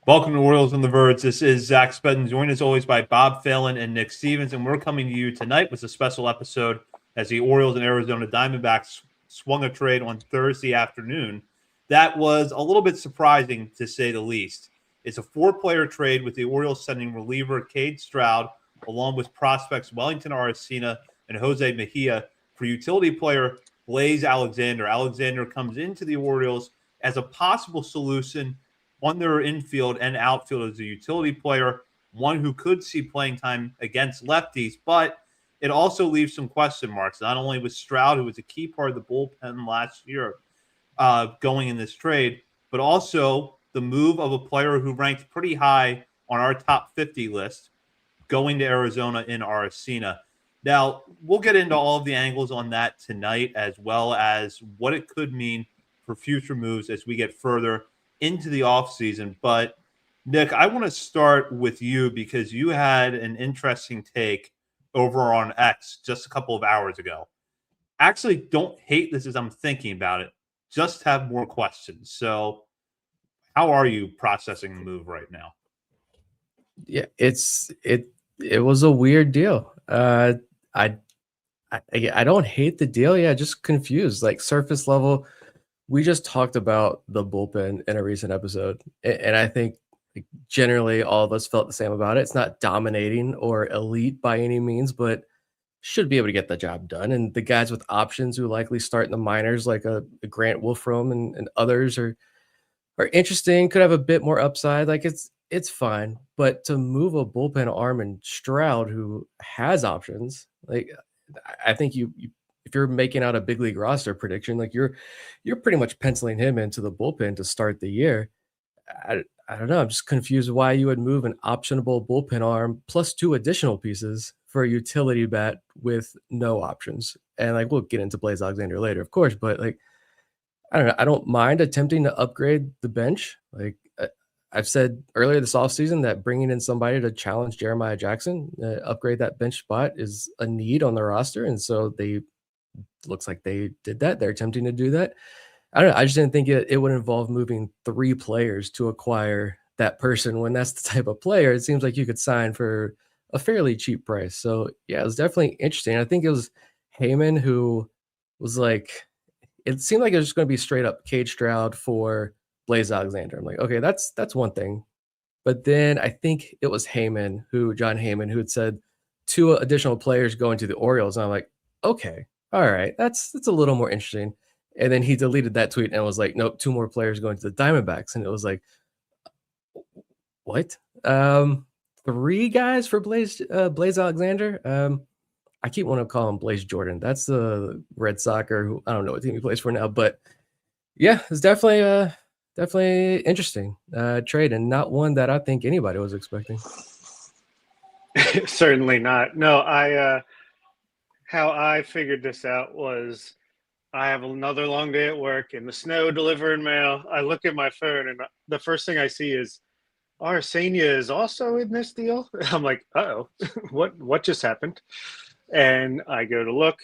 Welcome to Orioles on the Verge. This is Zach Spedden, joined as always by Bob Phelan and Nick Stevens, and we're coming to you tonight with a special episode as the Orioles and Arizona Diamondbacks swung a trade on Thursday afternoon. That was a little bit surprising, to say the least. It's a four-player trade with the Orioles sending reliever Kade Strowd, along with prospects Wellington, Aracena, and Jose Mejia for utility player Blaze Alexander. Alexander comes into the Orioles as a possible solution on their infield and outfield as a utility player, one who could see playing time against lefties, but it also leaves some question marks, not only with Strowd, who was a key part of the bullpen last year going in this trade, but also the move of a player who ranked pretty high on our top 50 list going to Arizona in Aracena. Now, we'll get into all of the angles on that tonight, as well as what it could mean for future moves as we get further into the offseason. But Nick, I want to start with you because you had an interesting take over on X just a couple of hours ago. Actually, don't hate this as I'm thinking about it. Just have more questions. So how are you processing the move right now? Yeah, it was a weird deal. I don't hate the deal. Yeah, just confused. Like surface level, we just talked about the bullpen in a recent episode, and I think generally all of us felt the same about it. It's not dominating or elite by any means, but should be able to get the job done. And the guys with options who likely start in the minors, like a Grant Wolfram and others, are interesting. Could have a bit more upside. Like it's fine, but to move a bullpen arm and Strowd, who has options, like I think you if you're making out a big league roster prediction, like you're pretty much penciling him into the bullpen to start the year. I don't know. I'm just confused why you would move an optionable bullpen arm plus two additional pieces for a utility bat with no options. And like we'll get into Blaze Alexander later, of course, but like I don't know. I don't mind attempting to upgrade the bench. Like I've said earlier this offseason that bringing in somebody to challenge Jeremiah Jackson, upgrade that bench spot is a need on the roster. And so looks like they did that. They're attempting to do that. I don't know. I just didn't think it would involve moving three players to acquire that person when that's the type of player it seems like you could sign for a fairly cheap price. So yeah, it was definitely interesting. I think it was Heyman who was like, it seemed like it was just going to be straight up Kade Strowd for Blaze Alexander. I'm like, okay, that's one thing. But then I think it was John Heyman, who had said two additional players going to the Orioles. And I'm like, okay, all right, that's a little more interesting. And then he deleted that tweet and was like, nope, two more players going to the Diamondbacks. And it was like, what? Three guys for Blaze Alexander. I keep wanting to call him Blaze Jordan. That's the Red Sox-er who I don't know what team he plays for now, but yeah, it's definitely interesting trade and not one that I think anybody was expecting. Certainly not. No, how I figured this out was I have another long day at work and the snow delivering mail. I look at my phone and the first thing I see is Aracena is also in this deal. I'm like, uh-oh, what just happened? And I go to look,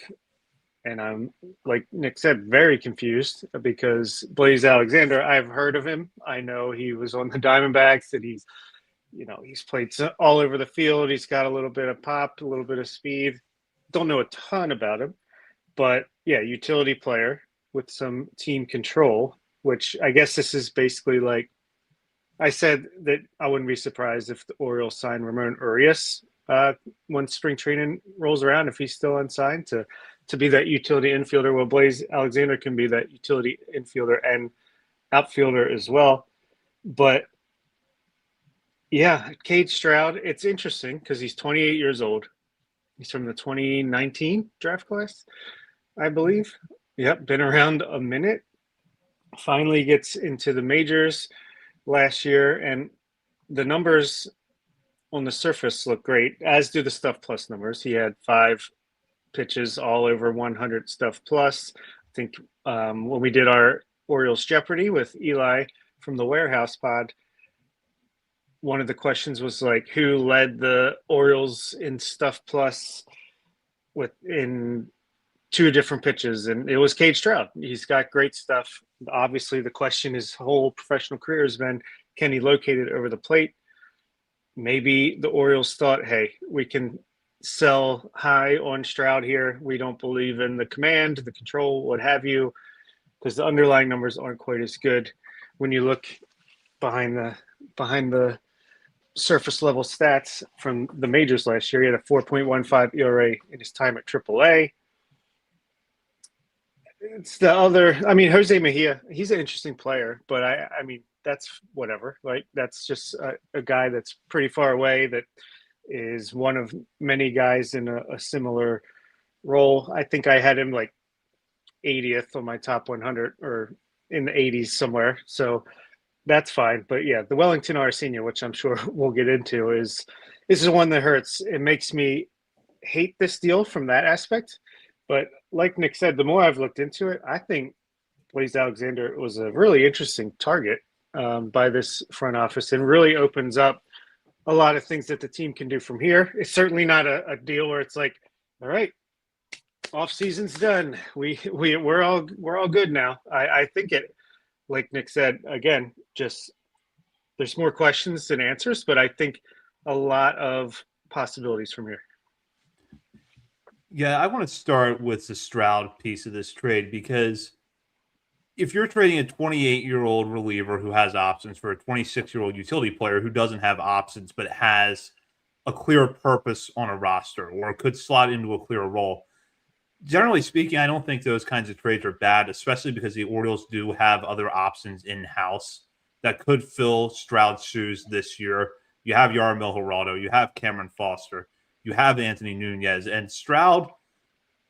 and I'm, like Nick said, very confused because Blaze Alexander, I've heard of him. I know he was on the Diamondbacks, and he's played all over the field. He's got a little bit of pop, a little bit of speed. Don't know a ton about him, but yeah, utility player with some team control, which I guess this is basically like I said that I wouldn't be surprised if the Orioles sign Ramon Urias when spring training rolls around, if he's still unsigned, to be that utility infielder. Well, Blaze Alexander can be that utility infielder and outfielder as well. But yeah, Kade Strowd, it's interesting because he's 28 years old. He's from the 2019 draft class, I believe. Yep, been around a minute. Finally gets into the majors last year, and the numbers on the surface look great, as do the Stuff Plus numbers. He had 5 pitches all over 100 Stuff Plus. I think when we did our Orioles Jeopardy with Eli from the Warehouse Pod, one of the questions was like, who led the Orioles in Stuff Plus in 2 different pitches, and it was Kade Strowd. He's got great stuff. Obviously, the question his whole professional career has been, Can he locate it over the plate? Maybe the Orioles thought, hey, we can sell high on Strowd here. We don't believe in the command, the control, what have you, because the underlying numbers aren't quite as good. When you look behind the surface level stats from the majors last year, he had a 4.15 ERA in his time at AAA. It's the other. I mean, Jose Mejia. He's an interesting player, but I mean, that's whatever. Like that's just a guy that's pretty far away. That is one of many guys in a similar role. I think I had him like 80th on my top 100 or in the 80s somewhere. So that's fine. But yeah, the Wellington Aracena, which I'm sure we'll get into, is one that hurts. It makes me hate this deal from that aspect. But like Nick said, the more I've looked into it, I think Blaze Alexander was a really interesting target by this front office and really opens up a lot of things that the team can do from here. It's certainly not a deal where it's like, all right, off season's done. We're all good now. I think it, like Nick said, again, just there's more questions than answers, but I think a lot of possibilities from here. Yeah, I want to start with the Strowd piece of this trade because if you're trading a 28-year-old reliever who has options for a 26-year-old utility player who doesn't have options but has a clear purpose on a roster or could slot into a clear role, generally speaking, I don't think those kinds of trades are bad, especially because the Orioles do have other options in-house that could fill Stroud's shoes this year. You have Yarmil Geraldo, you have Cameron Foster, you have Anthony Nunez, and Strowd.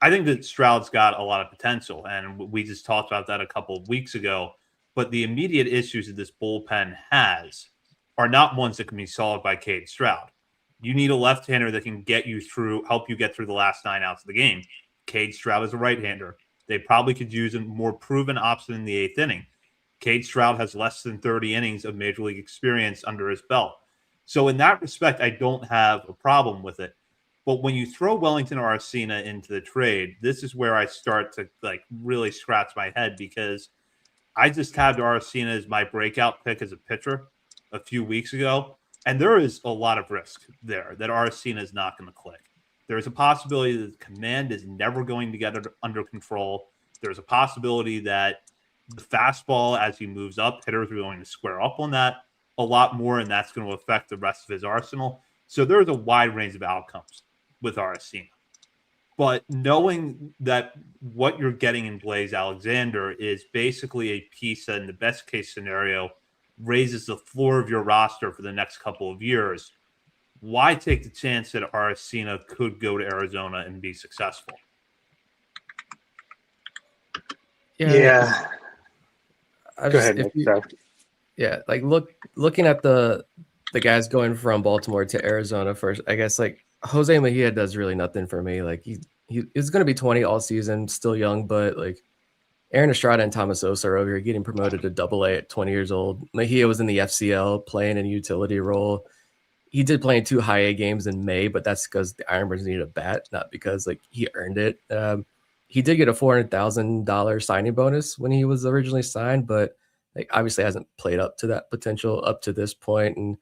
I think that Stroud's got a lot of potential, and we just talked about that a couple of weeks ago. But the immediate issues that this bullpen has are not ones that can be solved by Kade Strowd. You need a left-hander that can get you through, help you get through the last 9 outs of the game. Kade Strowd is a right-hander. They probably could use a more proven option in the 8th inning. Kade Strowd has less than 30 innings of major league experience under his belt. So in that respect, I don't have a problem with it. But when you throw Wellington or Aracena into the trade, this is where I start to like really scratch my head because I just had Aracena as my breakout pick as a pitcher a few weeks ago. And there is a lot of risk there that Aracena is not going to click. There's a possibility that the command is never going to get it under control. There's a possibility that the fastball, as he moves up, hitters are going to square up on that a lot more, and that's going to affect the rest of his arsenal. So there's a wide range of outcomes with Aracena. But knowing that what you're getting in Blaze Alexander is basically a piece that, in the best case scenario, raises the floor of your roster for the next couple of years, why take the chance that Aracena could go to Arizona and be successful? Yeah. Go ahead, Nick. Yeah, like looking at the guys going from Baltimore to Arizona first, I guess like Jose Mejia does really nothing for me. Like he is going to be 20 all season, still young, but like Aaron Estrada and Thomas Osa are over here getting promoted to Double-A at 20 years old. Mejia was in the FCL playing in a utility role. He did play in 2 high A games in May, but that's because the Ironbirds needed a bat, not because like he earned it. He did get a $400,000 signing bonus when he was originally signed, but like obviously hasn't played up to that potential up to this point. And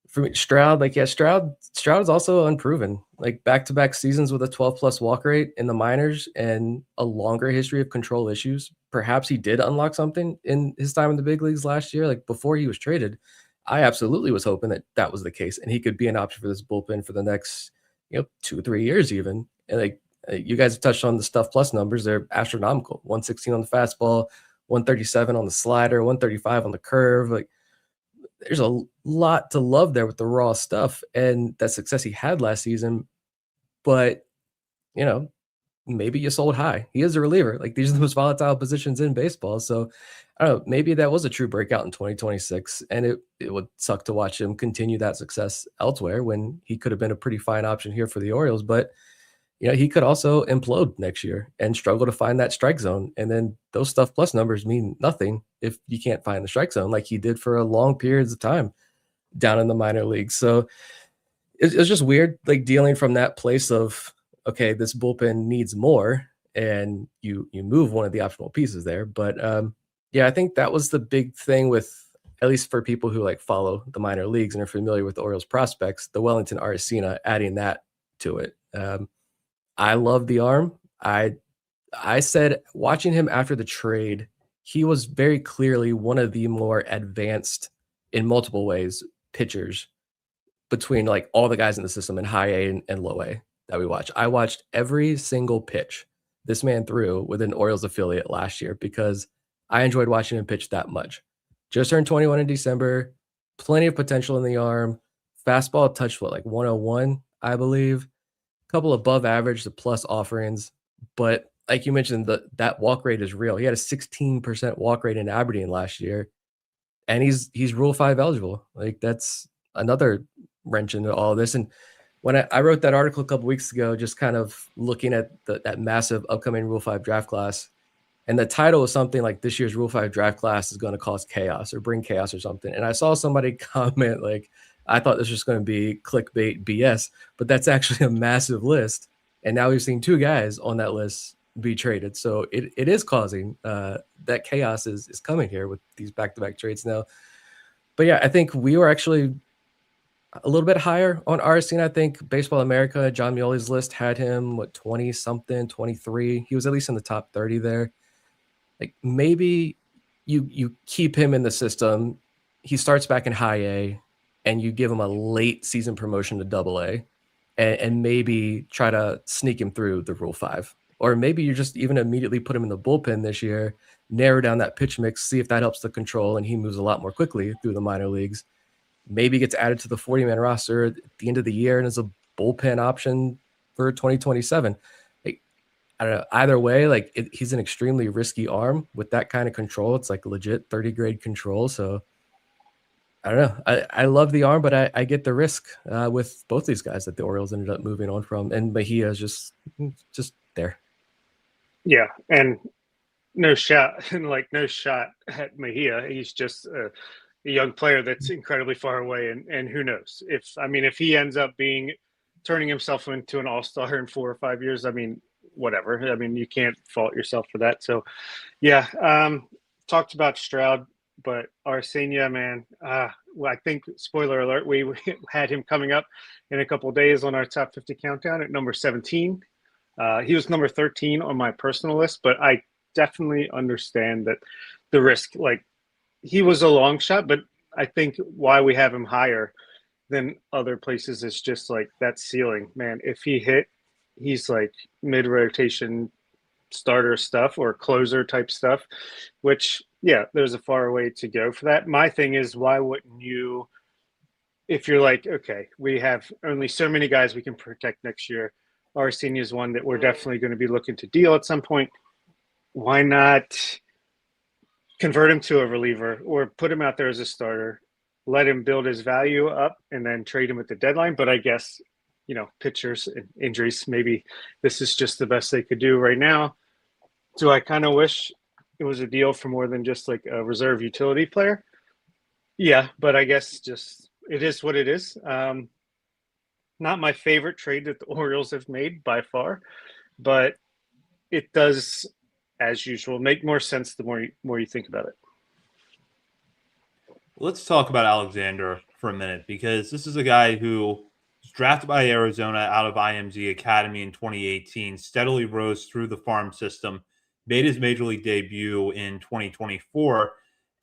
for me, Strowd, like Strowd is also unproven. Like back-to-back seasons with a 12+ walk rate in the minors and a longer history of control issues. Perhaps he did unlock something in his time in the big leagues last year. Like before he was traded, I absolutely was hoping that that was the case, and he could be an option for this bullpen for the next 2-3 years even. And like you guys have touched on the stuff plus numbers, they're astronomical. 116 on the fastball, 137 on the slider, 135 on the curve. Like there's a lot to love there with the raw stuff and that success he had last season. But, maybe you sold high. He is a reliever. Like these are the most volatile positions in baseball. So I don't know, maybe that was a true breakout in 2026. And it would suck to watch him continue that success elsewhere when he could have been a pretty fine option here for the Orioles. But he could also implode next year and struggle to find that strike zone. And then those stuff plus numbers mean nothing if you can't find the strike zone like he did for a long periods of time down in the minor leagues. So it's just weird, like dealing from that place of, okay, this bullpen needs more and you move one of the optimal pieces there. But I think that was the big thing with at least for people who like follow the minor leagues and are familiar with the Orioles prospects, the Wellington Aracena, adding that to it. I love the arm. I said watching him after the trade, he was very clearly one of the more advanced in multiple ways pitchers between like all the guys in the system in high A and low A that we watch. I watched every single pitch this man threw with an Orioles affiliate last year because I enjoyed watching him pitch that much. Just turned 21 in December, plenty of potential in the arm. Fastball touched what, like 101, I believe. A couple above average to plus offerings, but like you mentioned, that walk rate is real. He had a 16% walk rate in Aberdeen last year, and he's Rule 5 eligible. Like that's another wrench into all of this. And when I wrote that article a couple weeks ago, just kind of looking at that massive upcoming Rule 5 draft class, and the title was something like this year's Rule 5 draft class is going to cause chaos or bring chaos or something. And I saw somebody comment like, I thought this was going to be clickbait BS, but that's actually a massive list. And now we've seen 2 guys on that list be traded. So it is causing that chaos is coming here with these back-to-back trades now. But yeah, I think we were actually a little bit higher on Aracena. I think Baseball America, John Mioli's list had him, 20-something, 23. He was at least in the top 30 there. Like maybe you keep him in the system. He starts back in high A and you give him a late season promotion to double A and maybe try to sneak him through the Rule 5. Or maybe you just even immediately put him in the bullpen this year, narrow down that pitch mix, see if that helps the control, and he moves a lot more quickly through the minor leagues. Maybe gets added to the 40-man roster at the end of the year and is a bullpen option for 2027. Like, I don't know. Either way, like he's an extremely risky arm with that kind of control. It's like legit 30-grade control. So I don't know. I love the arm, but I get the risk with both these guys that the Orioles ended up moving on from. And Mejia is just there. Yeah, and no shot at Mejia. He's just a young player that's incredibly far away, and who knows if he ends up turning himself into an all-star in 4 or 5 years. I mean, whatever. I mean, you can't fault yourself for that. So, yeah, talked about Strowd, but Aracena, man. Well, I think spoiler alert, we had him coming up in a couple of days on our top 50 countdown at number 17. He was number 13 on my personal list, but I definitely understand that the risk, like he was a long shot, but I think why we have him higher than other places is just like that ceiling, man. If he hit, he's like mid-rotation starter stuff or closer type stuff, which, yeah, there's a far way to go for that. My thing is, why wouldn't you, if you're like, okay, we have only so many guys we can protect next year, Aracena is one that we're definitely going to be looking to deal at some point. Why not convert him to a reliever or put him out there as a starter, let him build his value up, and then trade him at the deadline? But I guess, pitchers and injuries, maybe this is just the best they could do right now. Do I kind of wish it was a deal for more than just like a reserve utility player? Yeah, but I guess just it is what it is. Not my favorite trade that the Orioles have made by far, but it does, as usual, make more sense the more you think about it. Let's talk about Alexander for a minute, because this is a guy who was drafted by Arizona out of IMG Academy in 2018, steadily rose through the farm system, made his major league debut in 2024.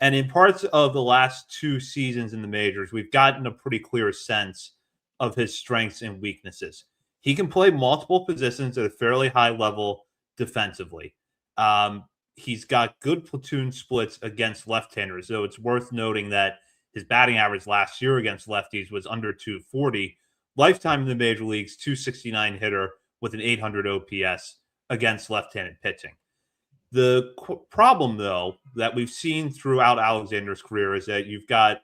And in parts of the last 2 seasons in the majors, we've gotten a pretty clear sense of his strengths and weaknesses. He can play multiple positions at a fairly high level defensively. He's got good platoon splits against left-handers, though it's worth noting that his batting average last year against lefties was under 240. Lifetime in the major leagues, 269 hitter with an 800 OPS against left-handed pitching. The problem, though, that we've seen throughout Alexander's career is that you've got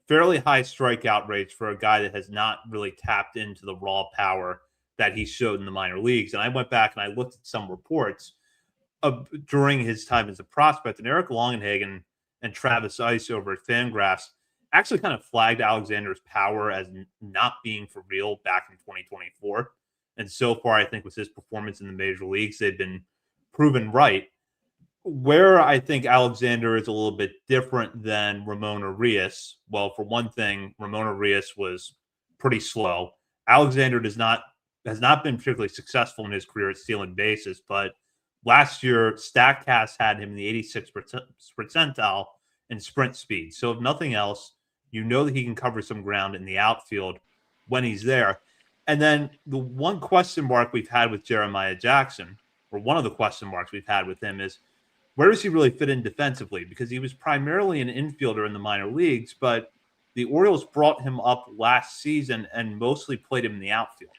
fairly high strikeout rates for a guy that has not really tapped into the raw power that he showed in the minor leagues. And I went back and I looked at some reports during his time as a prospect, and Eric Longenhagen and Travis Ice over at Fangraphs actually kind of flagged Alexander's power as not being for real back in 2024. And so far, I think with his performance in the major leagues, they've been proven right. Where I think Alexander is a little bit different than Ramon Arias. Well, for one thing, Ramon Arias was pretty slow. Alexander has not been particularly successful in his career at stealing bases, but last year Statcast had him in the 86th percentile in sprint speed. So if nothing else, you know that he can cover some ground in the outfield when he's there. And then the one question mark we've had with Jeremiah Jackson, or one of the question marks we've had with him, is where does he really fit in defensively? Because he was primarily an infielder in the minor leagues, but the Orioles brought him up last season and mostly played him in the outfield.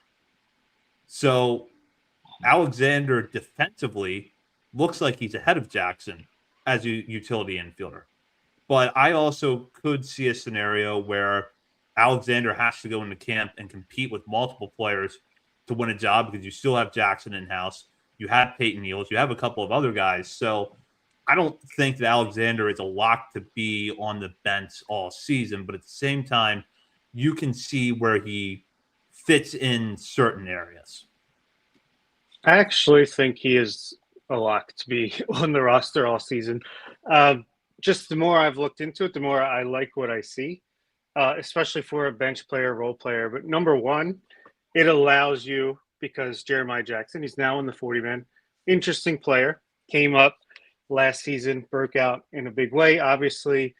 So Alexander defensively looks like he's ahead of Jackson as a utility infielder. But I also could see a scenario where Alexander has to go into camp and compete with multiple players to win a job because you still have Jackson in-house. You have Peyton Neals. You have a couple of other guys. So I don't think that Alexander is a lock to be on the bench all season, but at the same time, you can see where he fits in certain areas. I actually think he is a lock to be on the roster all season. Just the more I've looked into it, the more I like what I see, especially for a bench player, role player. But number one, it allows you, because Jeremiah Jackson, he's now in the 40-man, interesting player, came up last season, broke out in a big way, obviously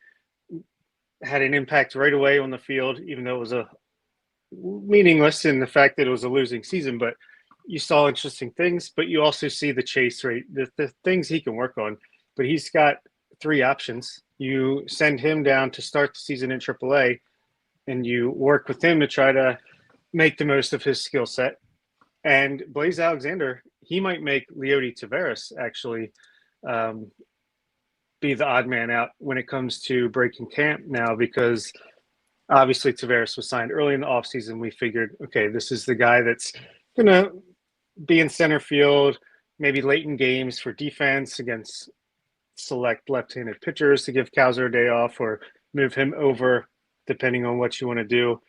had an impact right away on the field, even though it was a meaningless in the fact that it was a losing season. But you saw interesting things, but you also see the chase rate, the things he can work on. But he's got three options. You send him down to start the season in AAA, and you work with him to try to make the most of his skill set. And Blaze Alexander, he might make Leody Taveras actually be the odd man out when it comes to breaking camp now, because obviously Taveras was signed early in the offseason. We figured, okay, this is the guy that's going to be in center field, maybe late in games for defense against select left-handed pitchers to give Cowser a day off or move him over depending on what you want to do.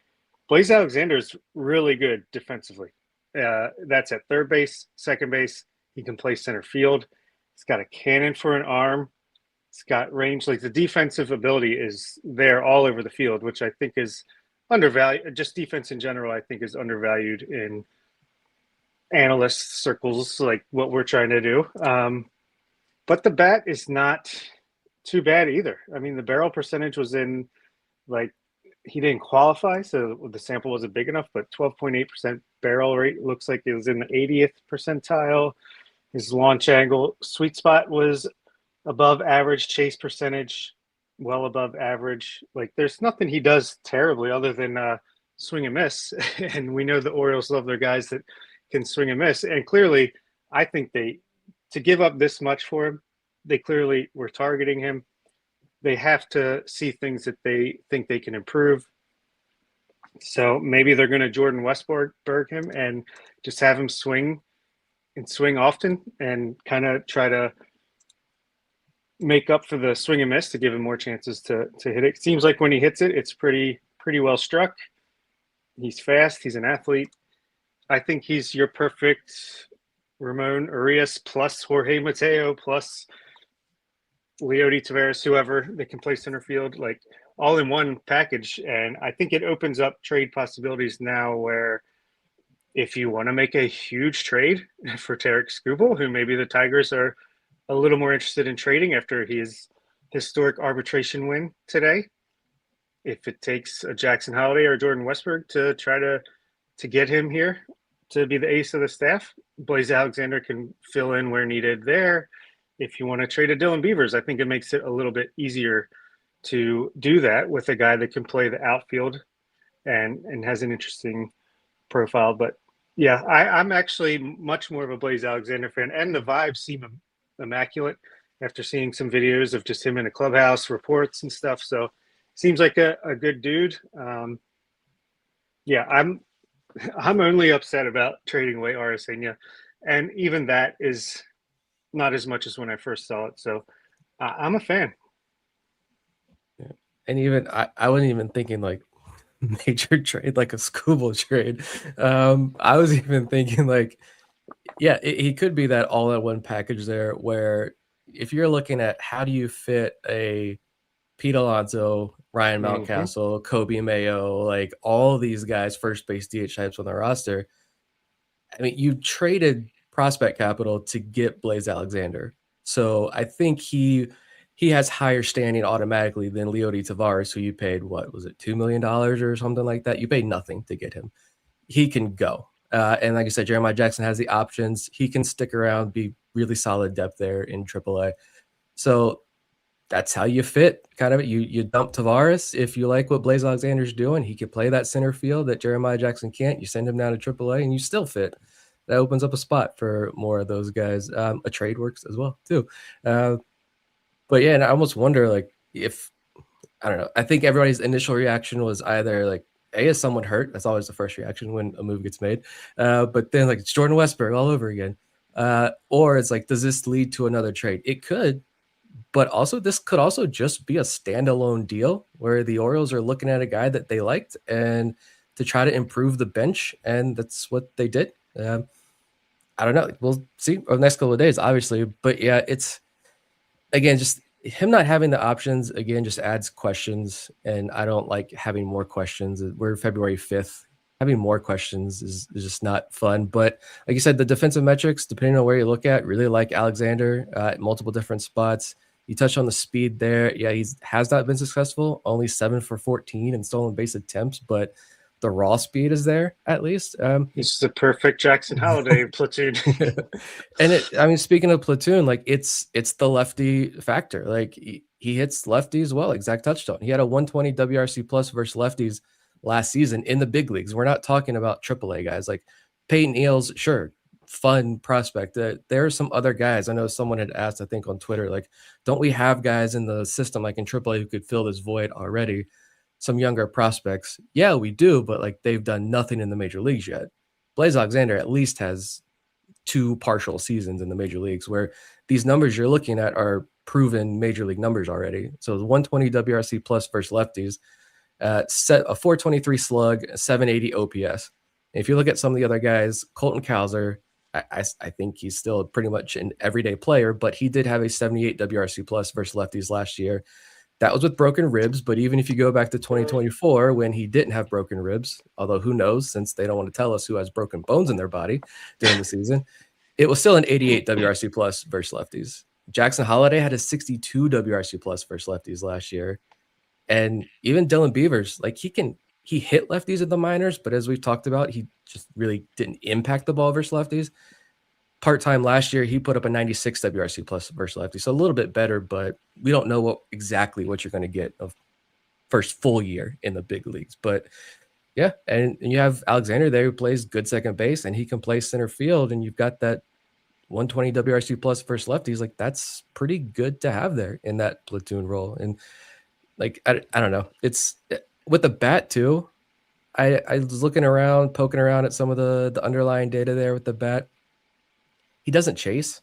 Blaze Alexander is really good defensively. That's at third base, second base. He can play center field. He's got a cannon for an arm. He's got range. Like, the defensive ability is there all over the field, which I think is undervalued. Just defense in general, I think, is undervalued in analyst circles, like what we're trying to do. But the bat is not too bad either. I mean, the barrel percentage was in, like, he didn't qualify, so the sample wasn't big enough, but 12.8% barrel rate looks like it was in the 80th percentile. His launch angle sweet spot was above average, chase percentage well above average. Like, there's nothing he does terribly other than swing and miss. And we know the Orioles love their guys that can swing and miss. And clearly, I think to give up this much for him, they clearly were targeting him. They have to see things that they think they can improve. So maybe they're going to Jordan Westberg him and just have him swing often and kind of try to make up for the swing and miss to give him more chances to hit it. Seems like when he hits it, it's pretty well struck. He's fast. He's an athlete. I think he's your perfect Ramon Arias plus Jorge Mateo plus Leody Taveras, whoever that can play center field, like, all in one package. And I think it opens up trade possibilities now where if you want to make a huge trade for Tarek Skubal, who maybe the Tigers are a little more interested in trading after his historic arbitration win today, if it takes a Jackson Holiday or Jordan Westberg to try to get him here to be the ace of the staff, Blaze Alexander can fill in where needed there. If you want to trade a Dylan Beavers, I think it makes it a little bit easier to do that with a guy that can play the outfield and has an interesting profile. But yeah, I'm actually much more of a Blaze Alexander fan, and the vibes seem immaculate after seeing some videos of just him in a clubhouse, reports and stuff. So seems like a good dude. Yeah, I'm only upset about trading away Aracena, and even that is not as much as when I first saw it. So I'm a fan. Yeah. And even I wasn't even thinking like major trade, like a Skubal trade. I was even thinking like, yeah, he could be that all in one package there where if you're looking at how do you fit a Pete Alonso, Ryan Mhm. Mountcastle, Kobe Mayo, like all these guys, first base DH types on the roster. I mean, you traded prospect capital to get Blaze Alexander. So I think he has higher standing automatically than Leody Tavares, who you paid, what was it, $2 million or something like that? You paid nothing to get him. He can go. And like I said, Jeremiah Jackson has the options. He can stick around, be really solid depth there in AAA. So that's how you fit kind of it. You dump Tavares. If you like what Blaze Alexander's doing, he could play that center field that Jeremiah Jackson can't. You send him down to AAA and you still fit. That opens up a spot for more of those guys. A trade works as well too. But yeah, and I almost wonder like if, I don't know. I think everybody's initial reaction was either like, A, is someone hurt? That's always the first reaction when a move gets made. But then like it's Jordan Westburg all over again. Or it's like, does this lead to another trade? It could, but also this could also just be a standalone deal where the Orioles are looking at a guy that they liked and to try to improve the bench, and that's what they did. I don't know. We'll see over the next couple of days, obviously. But yeah, it's again just him not having the options again just adds questions, and I don't like having more questions. We're February 5th. Having more questions is just not fun. But like you said, the defensive metrics, depending on where you look at, really like Alexander at multiple different spots. You touched on the speed there. Yeah, he has not been successful. Only 7 for 14 in stolen base attempts, but the raw speed is there at least. It's the perfect Jackson Holiday platoon. And I mean, speaking of platoon, like it's the lefty factor. Like he hits lefties well. Like Zach touched on. He had a 120 WRC plus versus lefties last season in the big leagues. We're not talking about AAA guys like Peyton Eales. Sure, fun prospect. There are some other guys. I know someone had asked, I think on Twitter, like, don't we have guys in the system like in AAA who could fill this void already? Some younger prospects. Yeah, we do, but like they've done nothing in the major leagues yet. Blaze Alexander at least has 2 partial seasons in the major leagues where these numbers you're looking at are proven major league numbers already. So the 120 WRC plus versus lefties, set a 423 slug, 780 OPS. And if you look at some of the other guys, Colton Cowser, I think he's still pretty much an everyday player, but he did have a 78 WRC plus versus lefties last year. That was with broken ribs, but even if you go back to 2024 when he didn't have broken ribs, although who knows, since they don't want to tell us who has broken bones in their body during the season, it was still an 88 WRC plus versus lefties. Jackson Holiday had a 62 WRC plus versus lefties last year. And even Dylan Beavers, like he hit lefties in the minors, but as we've talked about, he just really didn't impact the ball versus lefties. Part-time last year, he put up a 96 WRC plus versus lefty. So a little bit better, but we don't know exactly what you're going to get of first full year in the big leagues. But yeah, and you have Alexander there who plays good second base and he can play center field, and you've got that 120 WRC plus versus lefties. Like that's pretty good to have there in that platoon role. And like, I don't know. It's with the bat too. I was looking around, poking around at some of the underlying data there with the bat. He doesn't chase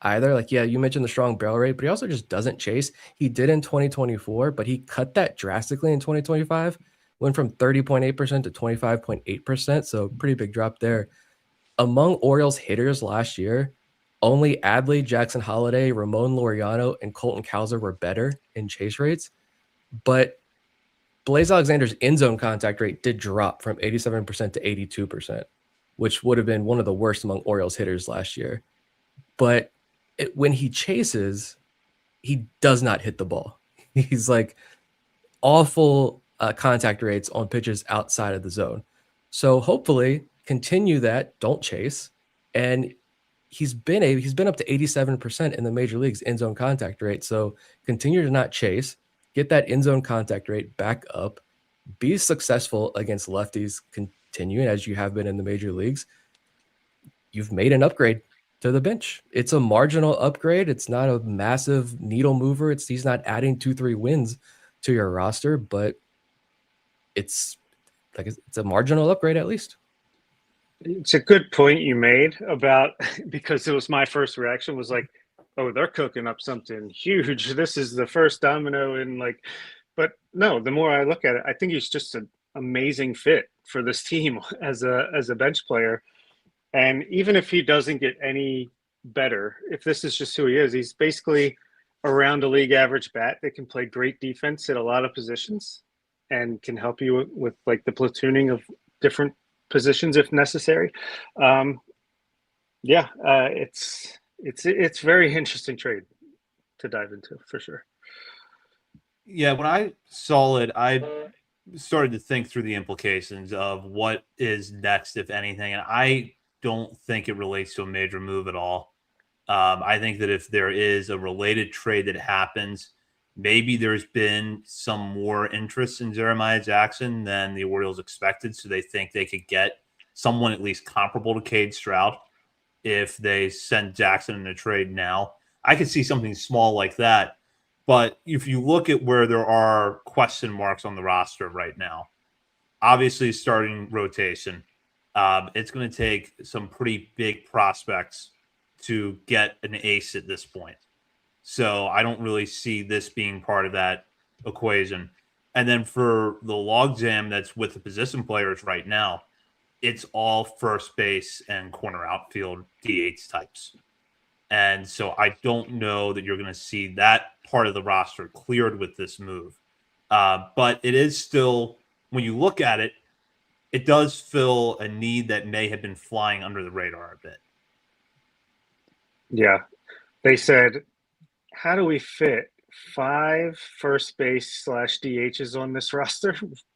either. Like, yeah, you mentioned the strong barrel rate, but he also just doesn't chase. He did in 2024, but he cut that drastically in 2025, went from 30.8% to 25.8%. So pretty big drop there. Among Orioles hitters last year, only Adley, Jackson Holiday, Ramon Laureano, and Colton Cowser were better in chase rates. But Blaze Alexander's end zone contact rate did drop from 87% to 82%, which would have been one of the worst among Orioles hitters last year. But when he chases, he does not hit the ball. He's like awful contact rates on pitches outside of the zone. So hopefully continue that, don't chase. And he's been up to 87% in the major leagues end zone contact rate. So continue to not chase, get that end zone contact rate back up, be successful against lefties, continuing as you have been in the major leagues. You've made an upgrade to the bench. It's a marginal upgrade. It's not a massive needle mover. He's not adding 2-3 wins to your roster, but it's a marginal upgrade at least. It's a good point you made about, because it was my first reaction was like, oh, they're cooking up something huge. This is the first domino in like, but no, the more I look at it, I think he's just an amazing fit for this team as a bench player. And even if he doesn't get any better. If this is just who he is, he's basically around a league average bat that can play great defense at a lot of positions and can help you with like the platooning of different positions if necessary. It's very interesting trade to dive into for sure. Yeah, when I saw it, I started to think through the implications of what is next, if anything, and I don't think it relates to a major move at all. I think that if there is a related trade that happens, maybe there's been some more interest in Jeremiah Jackson than the Orioles expected, so they think they could get someone at least comparable to Kade Strowd if they send Jackson in a trade now. I could see something small like that. But if you look at where there are question marks on the roster right now, obviously starting rotation, it's going to take some pretty big prospects to get an ace at this point. So I don't really see this being part of that equation. And then for the logjam that's with the position players right now, it's all first base and corner outfield DH types. And so I don't know that you're going to see that part of the roster cleared with this move. But it is still, when you look at it, it does fill a need that may have been flying under the radar a bit. Yeah. They said, how do we fit 5 first base / DHs on this roster?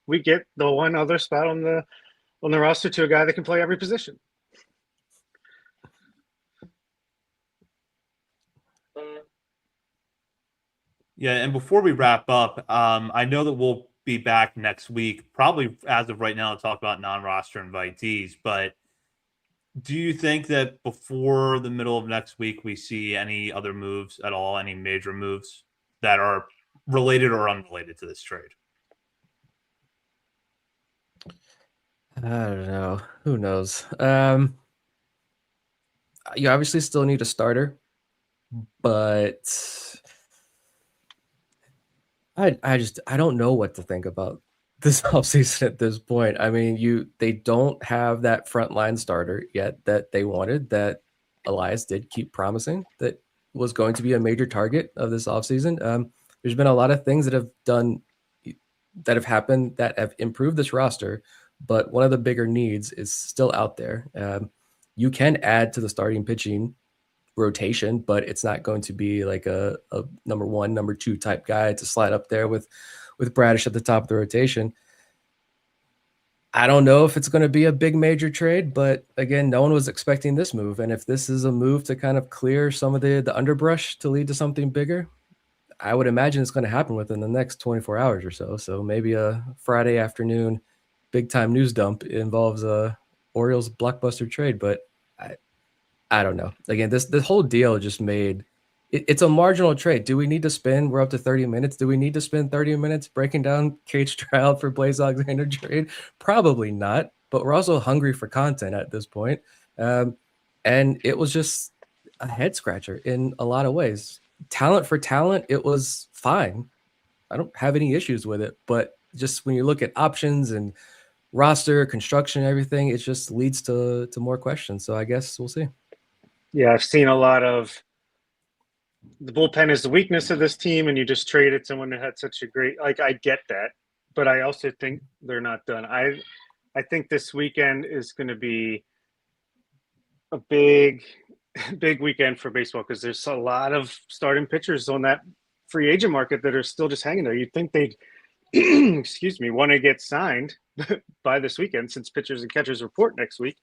We get the one other spot on the roster to a guy that can play every position. Yeah, and before we wrap up, I know that we'll be back next week, probably as of right now, to talk about non-roster invitees. But do you think that before the middle of next week, we see any other moves at all, any major moves that are related or unrelated to this trade? I don't know. Who knows? You obviously still need a starter, but I don't know what to think about this offseason at this point. I mean, they don't have that frontline starter yet that they wanted, that Elias did keep promising that was going to be a major target of this offseason. There's been a lot of things that have happened that have improved this roster, but one of the bigger needs is still out there. You can add to the starting pitching rotation, but it's not going to be like a number 1, number 2 type guy to slide up there with Bradish at the top of the rotation. I don't know if it's going to be a big major trade, but again, no one was expecting this move. And if this is a move to kind of clear some of the underbrush to lead to something bigger, I would imagine it's going to happen within the next 24 hours or so. So maybe a Friday afternoon big time news dump involves a Orioles blockbuster trade, but I don't know. Again, this whole deal just made it's a marginal trade. Do we need to spend? We're up to 30 minutes. Do we need to spend 30 minutes breaking down Kade Strowd for Blaze Alexander trade? Probably not. But we're also hungry for content at this point. And it was just a head scratcher in a lot of ways. Talent for talent, it was fine. I don't have any issues with it. But just when you look at options and roster construction, everything, it just leads to more questions. So I guess we'll see. Yeah, I've seen a lot of the bullpen is the weakness of this team, and you just traded someone that had such a great, like, I get that, but I also think they're not done. I think this weekend is going to be a big weekend for baseball because there's a lot of starting pitchers on that free agent market that are still just hanging there. You'd think they'd, excuse me, want to get signed by this weekend since pitchers and catchers report next week.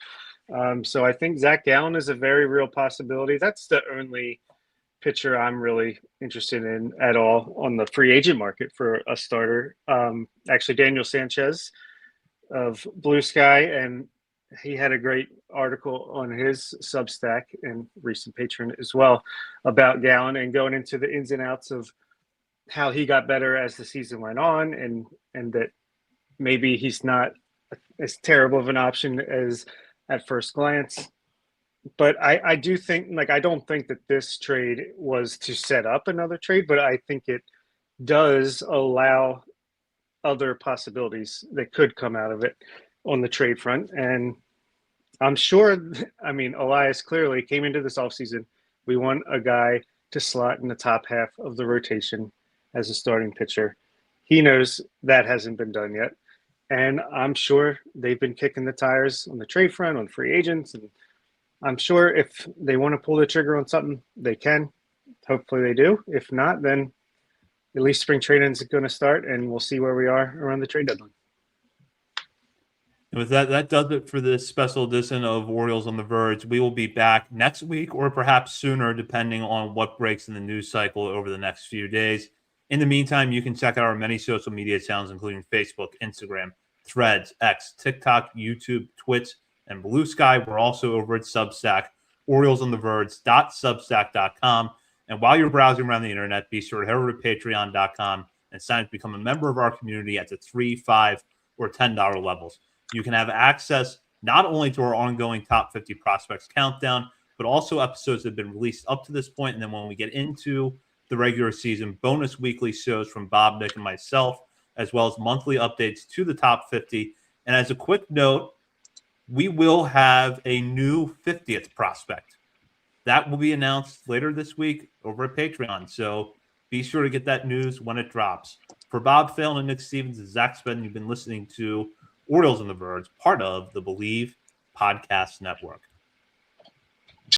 So I think Zach Gallen is a very real possibility. That's the only pitcher I'm really interested in at all on the free agent market for a starter. Actually, Daniel Sanchez of Blue Sky, and he had a great article on his Substack and recent patron as well about Gallen and going into the ins and outs of how he got better as the season went on, and that maybe he's not as terrible of an option as at first glance. But I do think, like, I don't think that this trade was to set up another trade, but I think it does allow other possibilities that could come out of it on the trade front. And I'm sure, I mean, Elias clearly came into this offseason. We want a guy to slot in the top half of the rotation as a starting pitcher. He knows that hasn't been done yet. And I'm sure they've been kicking the tires on the trade front, on free agents. And I'm sure if they want to pull the trigger on something, they can. Hopefully they do. If not, then at least spring training is going to start, and we'll see where we are around the trade deadline. And with that, that does it for this special edition of Orioles on the Verge. We will be back next week or perhaps sooner, depending on what breaks in the news cycle over the next few days. In the meantime, you can check out our many social media channels, including Facebook, Instagram, Threads, X, TikTok, YouTube, Twitch, and Blue Sky. We're also over at Substack, OriolesOnTheVerge.substack.com. And while you're browsing around the internet, be sure to head over to Patreon.com and sign up to become a member of our community at the $3, $5, or $10 levels. You can have access not only to our ongoing top 50 prospects countdown, but also episodes that have been released up to this point. And then when we get into the regular season, bonus weekly shows from Bob, Nick, and myself, as well as monthly updates to the top 50. And as a quick note, we will have a new 50th prospect. That will be announced later this week over at Patreon. So be sure to get that news when it drops. For Bob Phelan and Nick Stevens and Zach Spedden, you've been listening to Orioles on the Verge, part of the Believe Podcast Network.